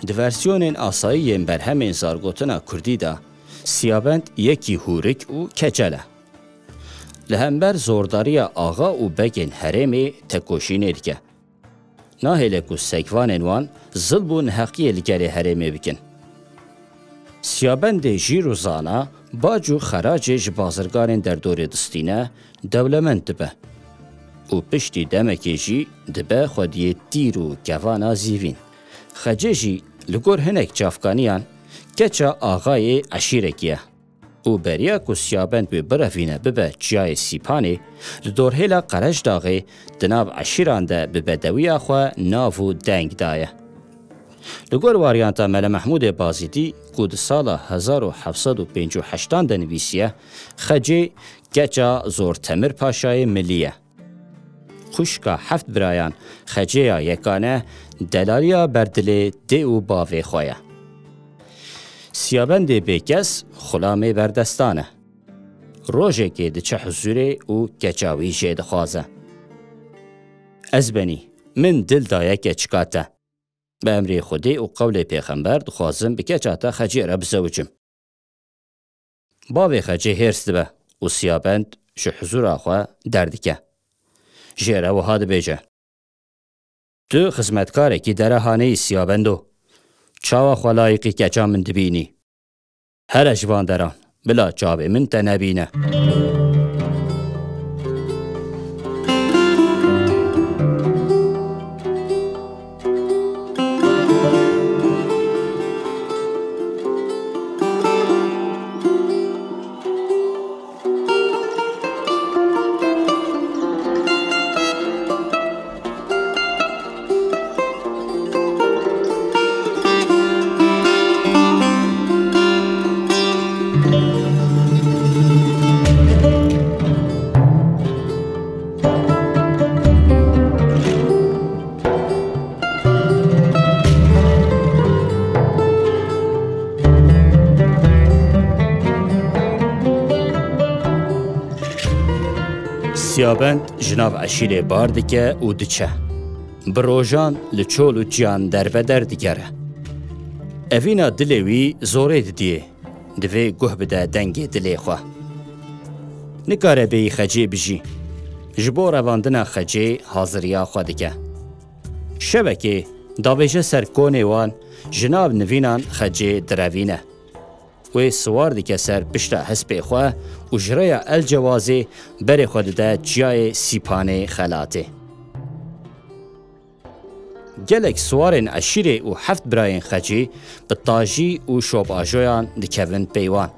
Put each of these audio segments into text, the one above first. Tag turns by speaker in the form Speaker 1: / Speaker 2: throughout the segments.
Speaker 1: di versiyonên asayiyên berhemên zargotına Kurdî de Siyabend yekî hûrik û keçel e. Li hember zordariya axa û begên herêmê tekoşînê dike. Nahêle ku sekvanên wan zil bû neheqiyê li gelê herêmê bikin. Siyabendê jîr û zana bac û xeracê ji bazirganên derdorê distîne dewlemend dibe û piştî demekê jî dibe xwediyê tîr û kevana zîvîn. Xecê jî li gor hinek çavkaniyan keça axayê eşîrekî ye û beriya ku Siyabend wê birevîne bibe çiyayê Sîpanê li dorhêla Qereşdaxê di nav eşîran de bi bedewiya xwe nav û deng daye. Li gor waryanta Mele Mehmûdê Bazîdî ku di sala 1758 de nivîsiye, xecê keça Zortemir Paşayê milî ye. Xuşka heft birayan xeceya yekane delaliya berdilê dê û bavê xwe ye. Siyabendê bêkes xulamê berdestan e. Rojekê diçe huzûrê û keça wî jê dixwaze. Ez benî, min dil daye keçika te. Bi emrê Xwedê û qewlê pêxember dixwazim bi keça te xecê re bizewicim. Bavê xecê hêrs dibe û Siyabend ji huzûra xwe derdike. Jê re wiha dibêje: Tu xizmetkarekî derehaneyî Siyabendo. Çawa xwe layıqî keça min dibînî. Here ji van deran, bila çavê min te nebîne. Siyabend ji nav eşîrê bar dike û diçe. Bi rojan li çol û ciyan derbeder digere. Evîna dilê wî zorê didiyê. Divê guh bide dengê dilê xwe. Nikare bêyî xecê bijî. Ji bo revandina xecê haziriya xwe dike. Şevekê davêje ser konê wan ji nav nivînan xecê direvîne. Wê siwar dike ser pişta hespê xwe û ji reya Elcewazê berê xwe dide çiyayê Sîpanê xelatê. Gelek siwarên eşîrê û heft birayên xecî bi tajî û şobajoyan dikevin peywan.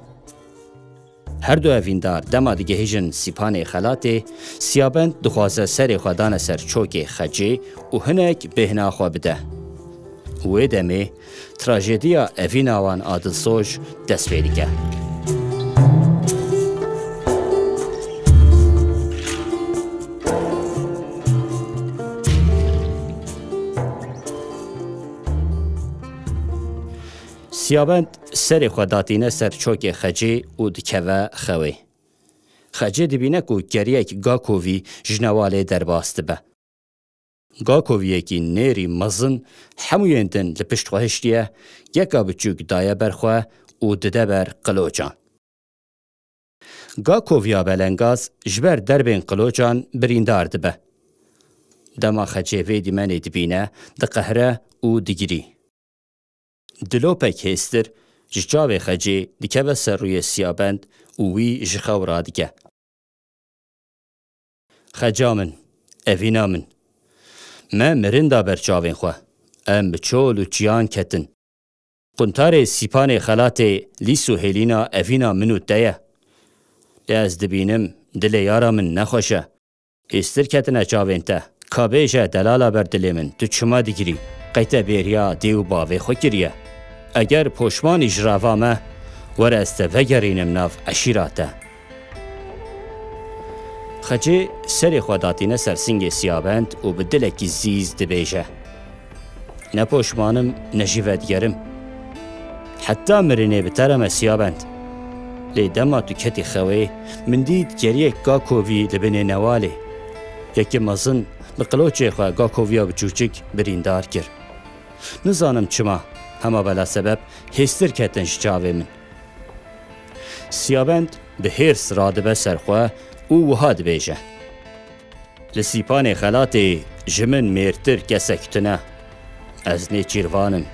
Speaker 1: Her du evîndar dema digihîjin Sîpanê xelatê, Siyabend dixwaze serê xwe dane ser çokê xecê û hinek bêhna xwe bide. Wê demê trajediya evîna wan a dilsoj dest pê dike. Siyabend serê xwe datîne ser çokê xecê û dikeve xewê. Xecê dibîne ku geriyek Gakovî ji nevalê derbas dibe. Gakoviyekî nêrî mezin hemûyên din li pişt xwe hiştiye, yeka biçûk daye ber xwe û dide ber qiloçan. Gakoviya belengaz ji ber derbên qiloçan birîndar dibe. Dema xecê vê dîmenê dibîne, diqehre û digirî. Dilopek hêstir ji çavê xecê dikeve ser rûyê Siyabend û wî ji xew radike. Xeca min, evîna min. Me mirin da ber çavên xwe. Em bi çol û ciyan ketin. Quntarê Sîpanê xelatê lîs û hêlîna evîna min û te ye. Lê ez dibînim dilê yara min nexweş e. Hêstir ketine çavên te. Ka bêje delala ber dilê min, tu çima digirî. Qeyte bêriya dê û bavê xwe kiriye. Eger poşmanî ji rava me, were ez te vegerînim nav eşîra te. Xecê serê xwe datîne ser singê Siyabend û bi dilekî zîz dibêje: Ne poşmanim, ne jî vedigerim. Heta mirinê bi te me Siyabend. Lê dema tu ketî xewê, min dît geriyek Gakovî li binê nevalê. Yekî mezin bi qiloçê xwe Gakoviya biçûçik birîndar kir. Nizanim çima, هما بلا سبب هستر کتنش جاوه من. سیابند به هرس رادبه سرخواه او وهاد بیجه. لسیپان خلات جمن میرتر کسکتنه. از نیچیروانم.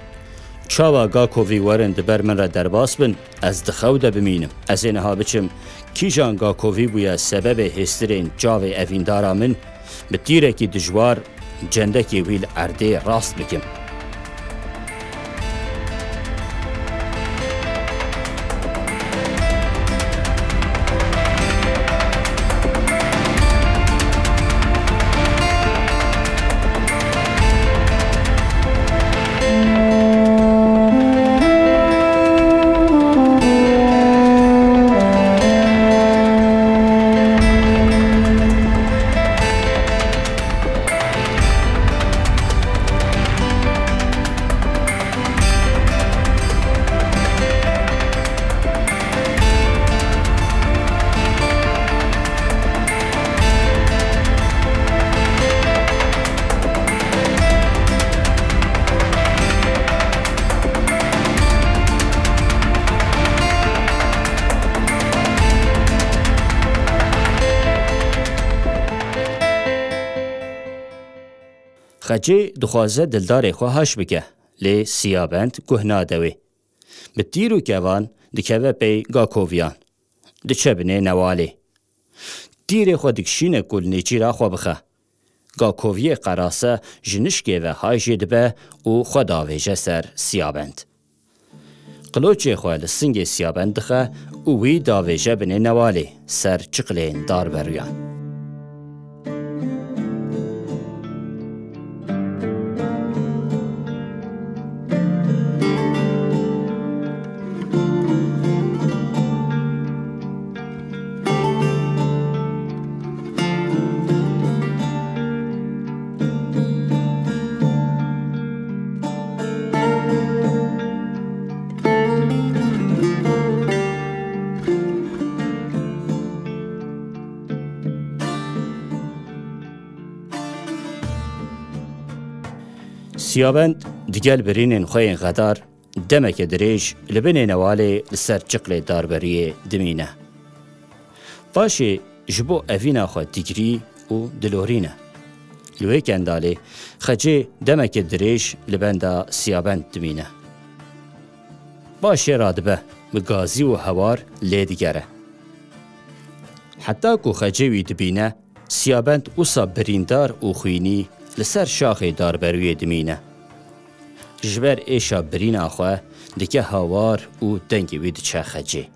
Speaker 1: چاوا گا کووی ورن دبر من را درباس بن از دخو ده بمینم. از اینها بچم کیجان گا کووی بویا سبب هسترین جاوه اویندارا من به تیره کی دجوار جنده کی ویل عرده راست بکم. خجی دخوازه دلدار خواهش بکه لی سیابند گهنا دوی. به تیرو کوان دکوه پی گاکوویان. دچه بنه نوالی. تیر خود دکشین کل نیچی را خواه بخه. گاکووی قراسه جنشکه و هایجه دبه او خود آویجه سر سیابند. قلوچه خواه لسنگ سیابند دخه اوی داویجه بنه نوالی سر چقلین دار برویان. سیابند دیگل برینن خوین غدار دمک دریج لبن نوالی لسر چقل داربری دمینه. باشه جبو اوینا خواه دیگری و دلورینه. لوی کندالی خجه دمک دریج لبن دا سیابند دمینه. باشه رادبه بگازی و هوار لیدگره. حتی که خجه وی دبینه سیابند اوسا بریندار و خوینی لسر شاخ داربروی دمینه. جبر ایشا برین آخواه دکه هاوار و دنگی وید چه خجه.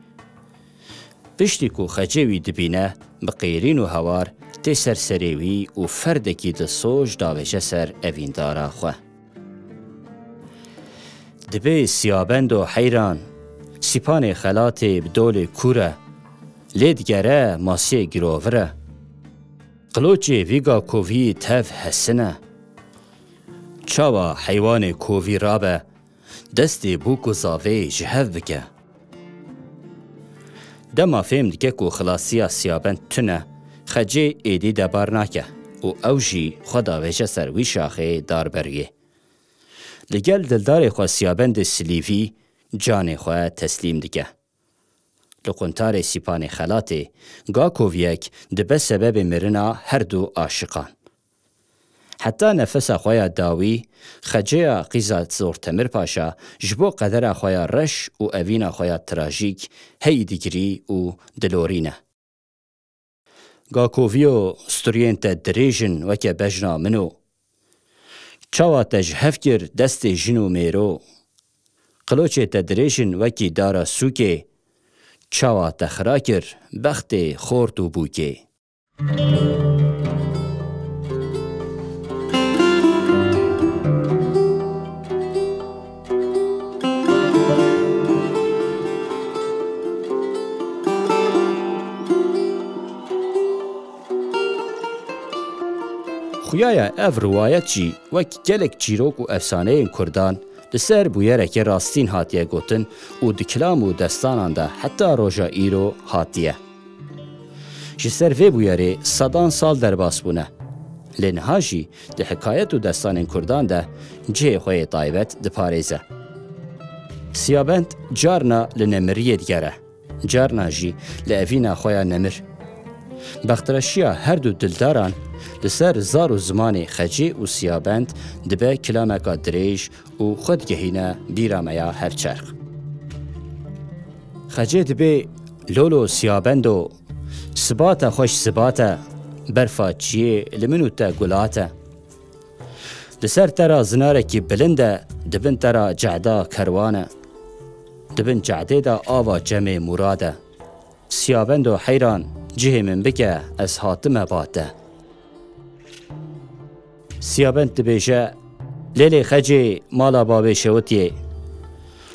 Speaker 1: پشتی که خجه وی دبینه بقیرین و هاوار تی سرسریوی و فردکی ده سوج داوشه سر اویندار آخواه. دبه سیابند و حیران سیپان خلات بدول کوره لیدگره ماسی گرووره قلوچه ویگا کووی تف حسنه چاوا حیوان کووی رابه دست بوکو زاوی جهو بکه. دما فهم دکه کو خلاصی سیابند تنه خجه ایدی دبار ناکه و اوجی خدا ویجه سر وی شاخه داربریه. لگل دلدار خواه سیابند سلیوی جان خواه تسلیم دکه. لقنتار سیپان خلاته گا کوویک دبه سبب مرنا هر دو عاشقان. حتی نفس خواه داوی خجه قیزات زور تمر پاشا جبو قدر خواه رش و اوین خواه تراژیک هی دیگری و دلورینه. گا کوویو ستورین تا دریجن وکه بجنا منو چاوا تجهف کر دست جنو میرو قلوچه تا دریجن وکی دارا سوکه چاوا تخرا کر بخت خورد و بوکه. خویایا اف روایت جی وک گلک جیروک و افسانه این کردان لسر بویره که راستین هاتیه گوتن و دکلام و دستانان ده حتی روژا ایرو هاتیه. جسر وی بویره صدان سال در باس بونه. لنها جی ده حکایت و دستان این کردان ده جه خوی طایبت ده پاريزه. سیابند جارنا لنمریه دیگره جارنا جی لأوینا خویا نمر بخترشیا هر دو دلداران لسر زار و زمان خجی و سیابند دبه کلامکا دریج و خود گهینه بیرامیا هر چرخ خجی دبه لولو سیابندو سباتا خوش سباتا برفا چیه لمنو تا گلاتا لسر ترا زناره کی بلنده دبن ترا جعدا کروانه دبن جعده دا آوا جمع مراده سیابندو حیران جه من بکه از حاتمه باته سیابند دبیشه لیلی خجی مالا بابه شوتیه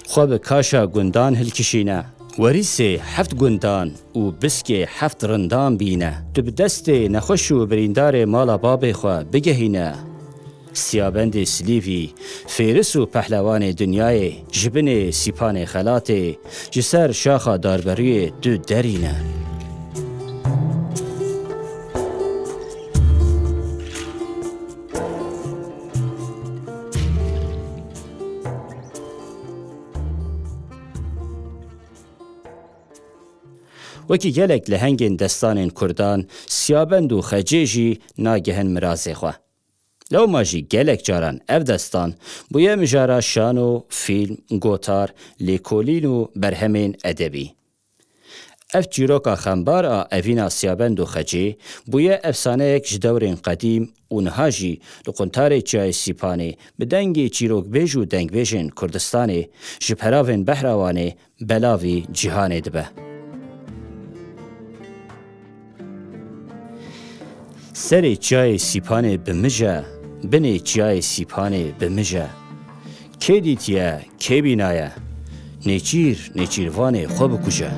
Speaker 1: خواب کاشا گندان هلکشینه وریسه 7 گندان و بسکه 7 رندان بینه دب دست نخوش و بریندار مالا بابه خواه بگهینه سیابند سلیوی فیرس و پهلوان دنیای جبن سیپان خلاته جسر شاخا داربروی دو درینه وکی گلک لهنگین دستان کردان سیابند و خجیجی ناگهن مرازه خواه. لو ماجی گلک جاران اف دستان بویه مجارا شانو، فیلم، گوتار، لیکولین و برهمین ادبی. اف جیروکا خنبار اوینا سیابند و خجی بویه افسانه یک جدورین قدیم و نهاجی لقنتار جای سیپانه بدنگی جیروک بیج و دنگ بیجین کردستانه جپراوین بحروانه بلاوی جهانه دبه. سر جای سیپانه بمجه بنی جای سیپانه بمجه که دیتیه که بینایه نیچیروانه خوب کجه